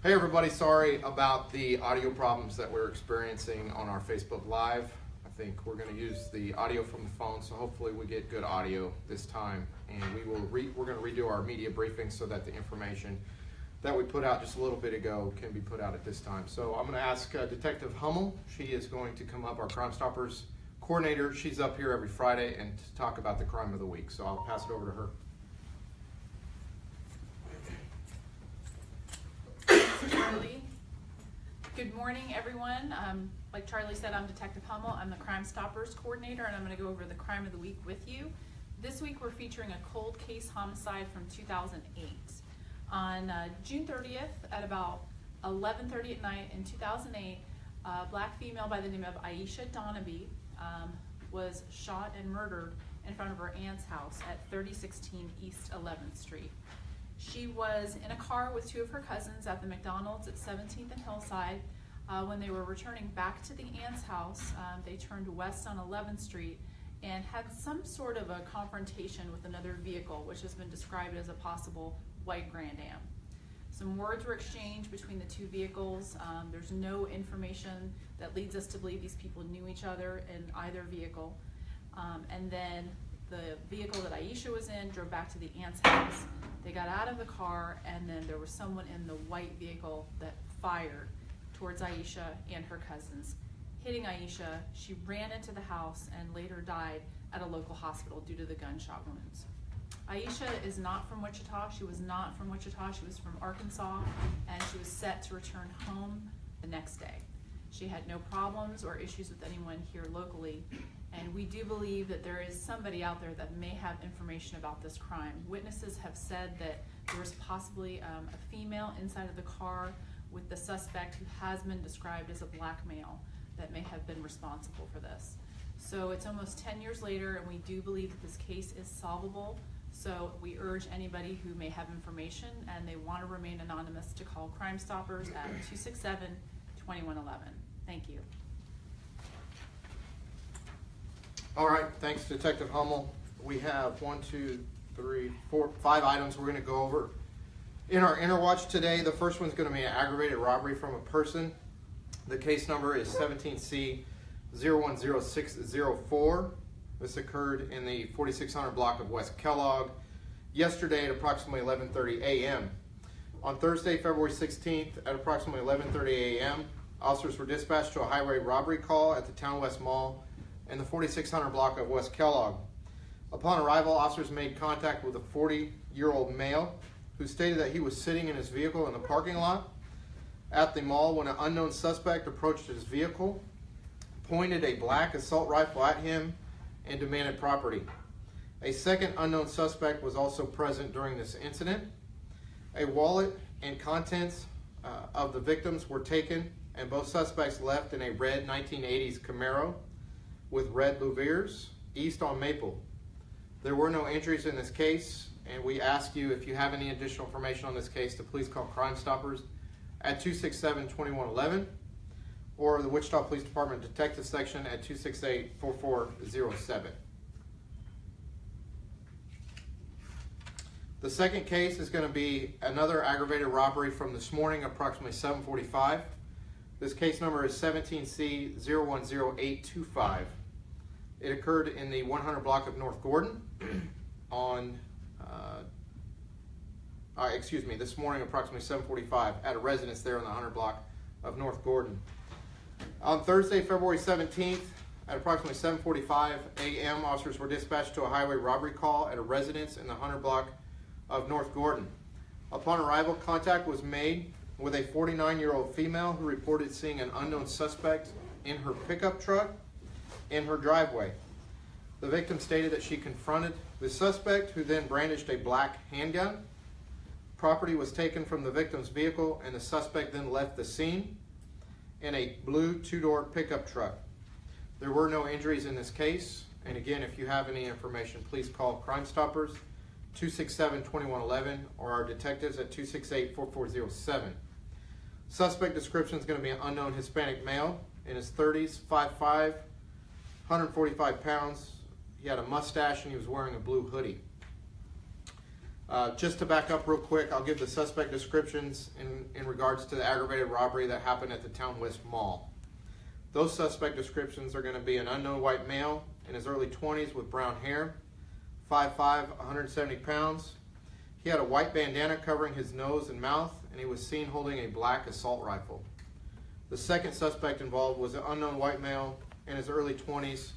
Hey everybody, sorry about the audio problems that we're experiencing on our Facebook Live. I think we're going to use the audio from the phone, so hopefully we get good audio this time. And we're going to redo our media briefing so that the information that we put out just a little bit ago can be put out at this time. So I'm going to ask Detective Hummel. She is going to come up, our Crime Stoppers coordinator. She's up here every Friday and to talk about the crime of the week. So I'll pass it over to her. Charlie. Good morning, everyone. Like Charlie said, I'm Detective Hummel. I'm the Crime Stoppers coordinator, and I'm going to go over the crime of the week with you. This week, we're featuring a cold case homicide from 2008. On June 30th, at about 11:30 at night in 2008, a black female by the name of Aisha Donaby was shot and murdered in front of her aunt's house at 3016 East 11th Street. She was in a car with two of her cousins at the McDonald's at 17th and Hillside. When they were returning back to the aunt's house, they turned west on 11th Street and had some sort of a confrontation with another vehicle, which has been described as a possible white Grand Am. Some words were exchanged between the two vehicles. There's no information that leads us to believe these people knew each other in either vehicle. And then the vehicle that Aisha was in drove back to the aunt's house. They got out of the car, and then there was someone in the white vehicle that fired towards Aisha and her cousins. Hitting Aisha, she ran into the house and later died at a local hospital due to the gunshot wounds. Aisha is not from Wichita. She was not from Wichita. She was from Arkansas, and she was set to return home the next day. She had no problems or issues with anyone here locally, and we do believe that there is somebody out there that may have information about this crime. Witnesses have said that there was possibly a female inside of the car with the suspect who has been described as a black male that may have been responsible for this. So it's almost 10 years later, and we do believe that this case is solvable. So we urge anybody who may have information and they want to remain anonymous to call Crime Stoppers at 267-2111. Thank you. All right, thanks Detective Hummel. We have 5 items we're going to go over in our Interwatch today. The first one's going to be an aggravated robbery from a person. The case number is 17C010604. This occurred in the 4600 block of West Kellogg yesterday at approximately 11:30 a.m. On Thursday, February 16th at approximately 11:30 a.m., officers were dispatched to a highway robbery call at the Town West Mall in the 4600 block of West Kellogg. Upon arrival, officers made contact with a 40-year-old male who stated that he was sitting in his vehicle in the parking lot at the mall when an unknown suspect approached his vehicle, pointed a black assault rifle at him, and demanded property. A second unknown suspect was also present during this incident. A wallet and contents of the victims were taken, and both suspects left in a red 1980s Camaro with red louvers east on Maple. There were no injuries in this case, and we ask you, if you have any additional information on this case, to please call Crime Stoppers at 267-2111 or the Wichita Police Department Detective Section at 268-4407. The second case is going to be another aggravated robbery from this morning, approximately 7:45. This case number is 17C010825. It occurred in the 100 block of North Gordon on, this morning, approximately 7:45, at a residence there on the 100 block of North Gordon. On Thursday, February 17th, at approximately 7:45 a.m., officers were dispatched to a highway robbery call at a residence in the 100 block of North Gordon. Upon arrival, contact was made with a 49-year-old female who reported seeing an unknown suspect in her pickup truck in her driveway. The victim stated that she confronted the suspect, who then brandished a black handgun. Property was taken from the victim's vehicle, and the suspect then left the scene in a blue 2-door pickup truck. There were no injuries in this case, and again, if you have any information, please call Crime Stoppers 267-2111 or our detectives at 268-4407. Suspect description is going to be an unknown Hispanic male in his 30s, 5'5", 145 pounds. He had a mustache and he was wearing a blue hoodie. Just to back up real quick, I'll give the suspect descriptions in regards to the aggravated robbery that happened at the Town West Mall. Those suspect descriptions are going to be an unknown white male in his early 20s with brown hair, 5'5", 170 pounds. He had a white bandana covering his nose and mouth, and he was seen holding a black assault rifle. The second suspect involved was an unknown white male in his early 20s.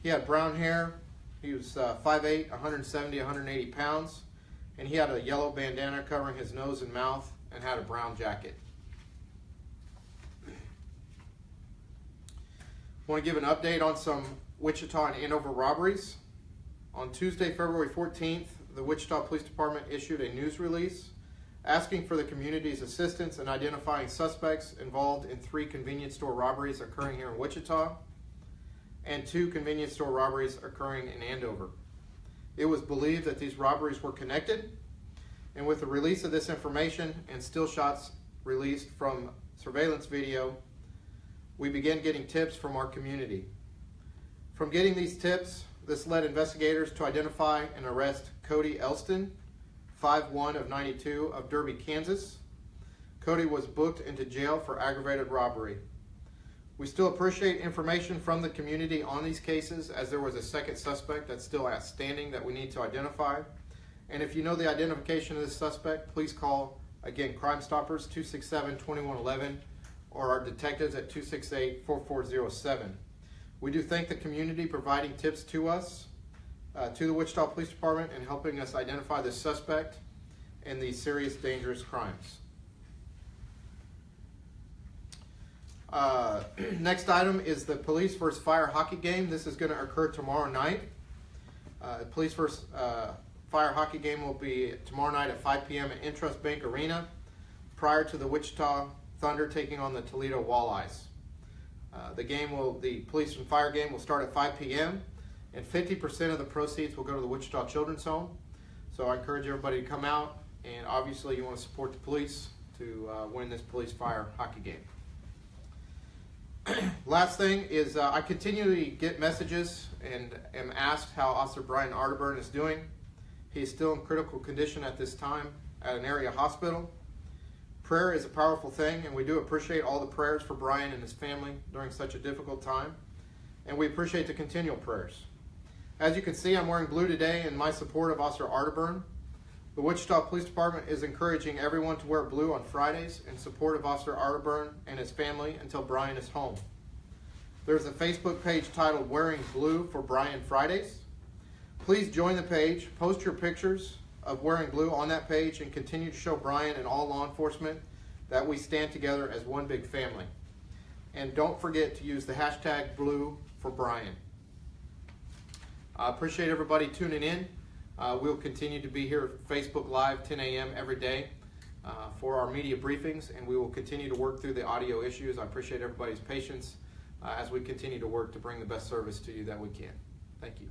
He had brown hair. He was 5'8", 170, 180 pounds, and he had a yellow bandana covering his nose and mouth and had a brown jacket. I want to give an update on some Wichita and Andover robberies. On Tuesday, February 14th, the Wichita Police Department issued a news release asking for the community's assistance in identifying suspects involved in 3 convenience store robberies occurring here in Wichita and 2 convenience store robberies occurring in Andover. It was believed that these robberies were connected, and with the release of this information and still shots released from surveillance video, we began getting tips from our community. From getting these tips, this led investigators to identify and arrest Cody Elston, 5'1" of 92 of Derby, Kansas. Cody was booked into jail for aggravated robbery. We still appreciate information from the community on these cases, as there was a second suspect that's still outstanding that we need to identify. And if you know the identification of this suspect, please call, again, Crime Stoppers 267-2111 or our detectives at 268-4407. We do thank the community providing tips to us, to the Wichita Police Department, and helping us identify this suspect and these serious, dangerous crimes. Next item is the Police vs. Fire hockey game. This is going to occur tomorrow night. Police vs. Fire hockey game will be tomorrow night at 5 p.m. at Intrust Bank Arena, prior to the Wichita Thunder taking on the Toledo Walleyes. The police and fire game will start at 5 p.m. and 50% of the proceeds will go to the Wichita Children's Home. So I encourage everybody to come out, and obviously you want to support the police to win this police fire hockey game. Last thing is I continually get messages and am asked how Officer Brian Arterburn is doing. He is still in critical condition at this time at an area hospital. Prayer is a powerful thing, and we do appreciate all the prayers for Brian and his family during such a difficult time, and we appreciate the continual prayers. As you can see, I'm wearing blue today in my support of Officer Arterburn. The Wichita Police Department is encouraging everyone to wear blue on Fridays in support of Officer Arterburn and his family until Brian is home. There's a Facebook page titled Wearing Blue for Brian Fridays. Please join the page, post your pictures of wearing blue on that page, and continue to show Brian and all law enforcement that we stand together as one big family. And don't forget to use the hashtag Blue for Brian. I appreciate everybody tuning in. We'll continue to be here at Facebook Live 10 a.m. every day for our media briefings, and we will continue to work through the audio issues. I appreciate everybody's patience as we continue to work to bring the best service to you that we can. Thank you.